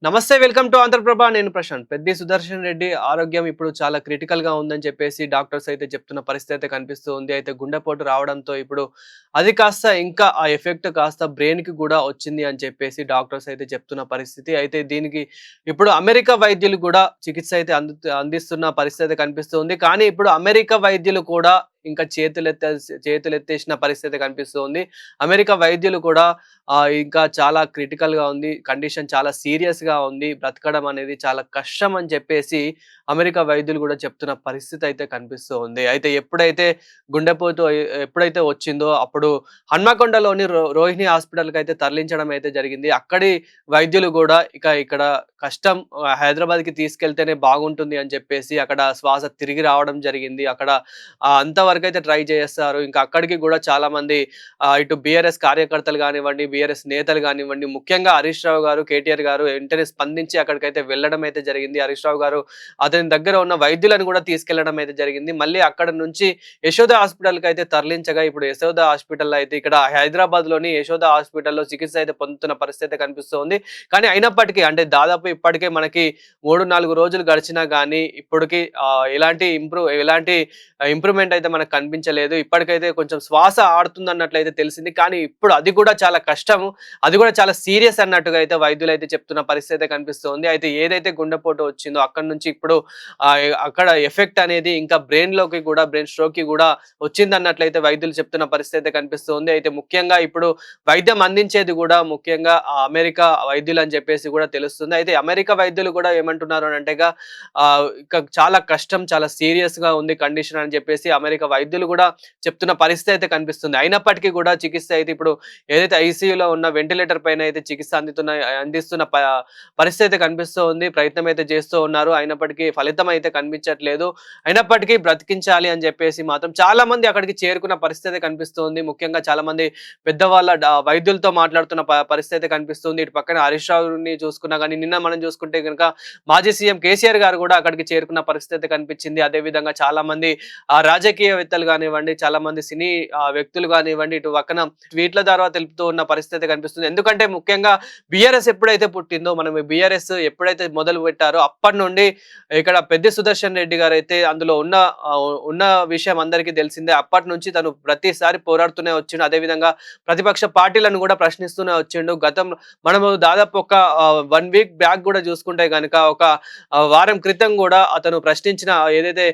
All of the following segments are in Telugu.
నమస్తే, వెల్కమ్ టు ఆంధ్రప్రభ. నేను ప్రశాంత్. పెద్ది సుదర్శన్ రెడ్డి ఆరోగ్యం ఇప్పుడు చాలా క్రిటికల్ గా ఉందని చెప్పేసి డాక్టర్స్ అయితే చెప్తున్న పరిస్థితి అయితే కనిపిస్తూ ఉంది. అయితే గుండెపోటు రావడంతో ఇప్పుడు అది కాస్త ఇంకా ఆ ఎఫెక్ట్ కాస్త బ్రెయిన్ కి కూడా వచ్చింది అని చెప్పేసి డాక్టర్స్ అయితే చెప్తున్న పరిస్థితి. అయితే దీనికి ఇప్పుడు అమెరికా వైద్యులు కూడా చికిత్స అయితే అందిస్తున్న పరిస్థితి అయితే కనిపిస్తూ ఉంది. కానీ ఇప్పుడు అమెరికా వైద్యులు కూడా ఇంకా చేతులెత్తేసిన పరిస్థితి కనిపిస్తూ ఉంది. అమెరికా వైద్యులు కూడా ఇంకా చాలా క్రిటికల్‌గా ఉంది. కండిషన్ చాలా సీరియస్‌గా ఉంది. బ్రతకడం అనేది చాలా కష్టం అని చెప్పేసి అమెరికా వైద్యులు గూడా చెప్తున్న పరిస్థితి అయితే కనిపిస్తూ ఉంది. అయితే గుండెపోటు ఎప్పుడైతే వచ్చిందో అప్పుడు హన్మకొండలోని రోహిణి హాస్పిటల్‌కైతే తరలించడం అయితే జరిగింది. అక్కడి వైద్యులు గూడా ఇక్కడ కష్టం, హైదరాబాద్‌కి తీసుకెళ్తేనే బాగుంటుంది అని చెప్పేసి అక్కడ శ్వాస తిరిగి రావడం జరిగింది. అక్కడ అంతవరకైతే ట్రై చేస్తారు. ఇంకా అక్కడికి గూడా చాలామంది ఇటు బీఆర్ఎస్ కార్యకర్తలు గానివ్వండి, బీఆర్ఎస్ నేతలు గానివ్వండి, ముఖ్యంగా హరీష్ రావు గారు, కేటీఆర్ గారు వెంటనే స్పందించి అక్కడికైతే వెళ్ళడం అయితే జరిగింది. హరీష్ రావు గారు అతని దగ్గర ఉన్న వైద్యులను కూడా తీసుకెళ్లడం అయితే జరిగింది. మళ్ళీ అక్కడ నుంచి యశోద హాస్పిటల్‌కి అయితే తరలించగా ఇప్పుడు యశోద హాస్పిటల్‌లో అయితే ఇక్కడ హైదరాబాద్‌లోని యశోద హాస్పిటల్‌లో చికిత్స అయితే పొందుతున్న పరిస్థితి కనిపిస్తోంది. కానీ అయినప్పటికీ అంటే దాదాపు ఇప్పటికే మనకి 3, 4 రోజులు గడిచినా గానీ ఇప్పటికి ఎలాంటి ఇంప్రూవ్‌మెంట్ అయితే మనకు కనిపించలేదు. ఇప్పటికైతే కొంచెం శ్వాస ఆడుతుందన్నట్లయితే తెలిసింది. కానీ ఇప్పుడు అది కూడా చాలా కష్టము. అది కూడా చాలా సీరియస్ అన్నట్టుగా అయితే వైద్యులైతే చెప్తున్న పరిస్థితి అయితే కనిపిస్తుంది. అయితే ఏదైతే గుండెపోటు వచ్చిందో అక్కడి నుంచి ఇప్పుడు అక్కడ ఎఫెక్ట్ అనేది ఇంకా బ్రెయిన్ స్ట్రోక్‌కి కూడా వచ్చిందన్నట్లయితే వైద్యులు చెప్తున్న పరిస్థితి అయితే కనిపిస్తుంది. అయితే ముఖ్యంగా ఇప్పుడు వైద్యం అందించేది కూడా ముఖ్యంగా అమెరికా వైద్యులు అని చెప్పేసి కూడా తెలుస్తుంది. అయితే అమెరికా వైద్యులు కూడా ఏమంటున్నారు అనంటేగా ఇక చాలా కష్టం, చాలా సీరియస్‌గా ఉంది కండిషన్ అని చెప్పేసి అమెరికా వైద్యులు కూడా చెప్తున్న పరిస్థితి అయితే కనిపిస్తుంది. అయినప్పటికీ కూడా చికిత్స అయితే ఇప్పుడు ఏదైతే ఐసీయూలో ఉన్న వెంటిలేటర్ పైన అయితే చికిత్స అందిస్తున్న పరిస్థితి అయితే కనిపిస్తూ ఉంది. ప్రయత్నం అయితే చేస్తూ ఉన్నారు. అయినప్పటికీ ఫలితం అయితే కనిపించట్లేదు. అయినప్పటికీ బ్రతికించాలి అని చెప్పేసి మాత్రం చాలా మంది అక్కడికి చేరుకున్న పరిస్థితి కనిపిస్తుంది. ముఖ్యంగా చాలా మంది పెద్దవాళ్ళ వైద్యులతో మాట్లాడుతున్న పరిస్థితి అయితే కనిపిస్తుంది. ఇటు పక్కన హరీష్ రావుని చూసుకున్నా కానీ నిన్న మనం చూసుకుంటే కనుక మాజీ సీఎం కేసీఆర్ గారు కూడా అక్కడికి చేరుకున్న పరిస్థితి కనిపించింది. అదేవిధంగా చాలా మంది రాజకీయవేత్తలు కానివ్వండి, చాలా మంది సినీ వ్యక్తులు కానివ్వండి, ఇటు పక్కన ట్వీట్ల ద్వారా తెలుపుతూ ఉన్న పరిస్థితి కనిపిస్తుంది. ఎందుకంటే ముఖ్యంగా బీఆర్ఎస్ ఎప్పుడైతే పుట్టిందో, మనం బీఆర్ఎస్ ఎప్పుడైతే మొదలు పెట్టారో అప్పటి నుండి ఇక్కడ పెద్ది సుదర్శన్ రెడ్డి గారు అయితే అందులో ఉన్న విషయం అందరికీ తెలిసిందే. అప్పటి నుంచి తను ప్రతిసారి పోరాడుతూనే వచ్చిండు. అదేవిధంగా ప్రతిపక్ష పార్టీలను కూడా ప్రశ్నిస్తూనే వచ్చిండు. మనము దాదాపు ఒక 1 వీక్ బ్యాక్ కూడా చూసుకుంటే గనుక ఒక వారం క్రితం కూడా అతను ప్రశ్నించిన ఏదైతే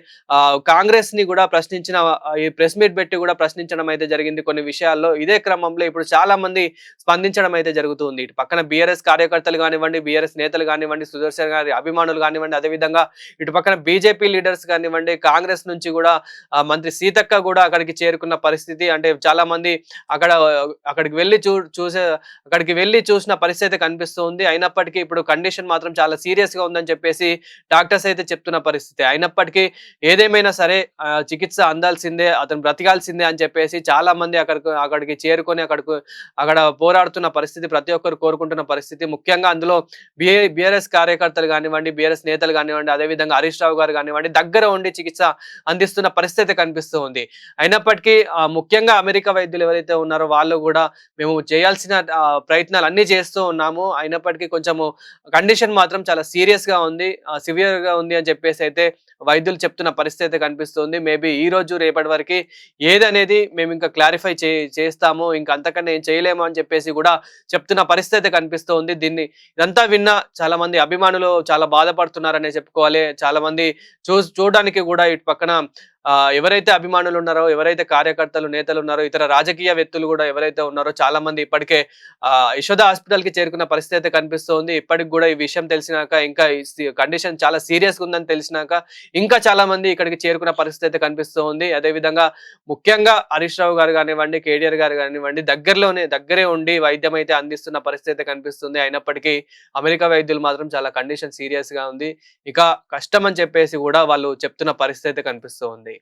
కాంగ్రెస్ ని కూడా ప్రశ్నించిన ఈ ప్రెస్ మీట్ పెట్టి కూడా ప్రశ్నించడం అయితే జరిగింది కొన్ని విషయాల్లో. ఇదే క్రమంలో ఇప్పుడు చాలా మంది స్పందించడం అయితే జరుగుతుంది. ఇటు పక్కన బీఆర్ఎస్ కార్యకర్తలు కానివ్వండి, బీఆర్ఎస్ నేతలు కానివ్వండి, సుదర్శన్ గారి అభిమానులు కానివ్వండి, అదేవిధంగా ఇటు పక్కన బీజేపీ లీడర్స్ కానివ్వండి, కాంగ్రెస్ నుంచి కూడా మంత్రి సీతక్క కూడా అక్కడికి చేరుకున్న పరిస్థితి. అంటే చాలా మంది అక్కడికి వెళ్ళి చూసిన పరిస్థితి కనిపిస్తుంది. అయినప్పటికీ ఇప్పుడు కండిషన్ మాత్రం చాలా సీరియస్ గా ఉందని చెప్పేసి డాక్టర్స్ అయితే చెప్తున్న పరిస్థితి. అయినప్పటికీ ఏదేమైనా సరే చికిత్స అందాల్సిందే, అతను బ్రతికాల్సిందే అని చెప్పేసి చాలా మంది అక్కడికి చేరుకొని అక్కడ పోరాడుతున్న పరిస్థితి ప్రతి ఒక్కరు కోరుకుంటున్న పరిస్థితి. ముఖ్యంగా అందులో బీఆర్ఎస్ కార్యకర్తలు కానివ్వండి, బీఆర్ఎస్ నేతలు కానివ్వండి, అదేవిధంగా హరీష్ రావు గారు కానివ్వండి దగ్గర ఉండి చికిత్స అందిస్తున్న పరిస్థితి కనిపిస్తూ ఉంది. అయినప్పటికీ ముఖ్యంగా అమెరికా వైద్యులు ఎవరైతే ఉన్నారో వాళ్ళు కూడా మేము చేయాల్సిన ప్రయత్నాలు అన్ని చేస్తూ ఉన్నాము. అయినప్పటికీ కొంచెము కండిషన్ మాత్రం చాలా సీరియస్ గా ఉంది, సివియర్ గా ఉంది అని చెప్పేసి అయితే వైద్యులు చెప్తున్న పరిస్థితి కనిపిస్తుంది. మేబీ ఈ రోజు రేపటి వరకు ఏదనేది మేము ఇంకా క్లారిఫై చేస్తాము, ఇంకా అంతకన్నా ఏం చేయలేము అని చెప్పేసి కూడా చెప్తున్న పరిస్థితి కనిపిస్తుంది. ఇదంతా విన్నా చాలా మంది అభిమానులు చాలా బాధపడుతున్నారనే చెప్పుకోవాలి. చాలా మంది చూడడానికి కూడా ఇటు పక్కన ఎవరైతే అభిమానులు ఉన్నారో, ఎవరైతే కార్యకర్తలు, నేతలు ఉన్నారో, ఇతర రాజకీయవేత్తలు కూడా ఎవరైతే ఉన్నారో చాలా మంది ఇప్పటికే యశోద హాస్పిటల్ కి చేరుకున్న పరిస్థితి కనిపిస్తుంది. ఇప్పటికి కూడా ఈ విషయం తెలిసినాక, ఇంకా కండిషన్ చాలా సీరియస్ గా ఉందని తెలిసినాక ఇంకా చాలా మంది ఇక్కడికి చేరుకున్న పరిస్థితి కనిపిస్తుంది. అదేవిధంగా ముఖ్యంగా హరీష్ రావు గారు కానివ్వండి, కేటీఆర్ గారు కానివ్వండి దగ్గరే ఉండి వైద్యం అయితే అందిస్తున్న పరిస్థితి కనిపిస్తుంది. అయినప్పటికీ అమెరికా వైద్యులు మాత్రం చాలా కండిషన్ సీరియస్ గా ఉంది, ఇక కష్టం అని చెప్పేసి కూడా వాళ్ళు చెప్తున్న పరిస్థితి కనిపిస్తుంది.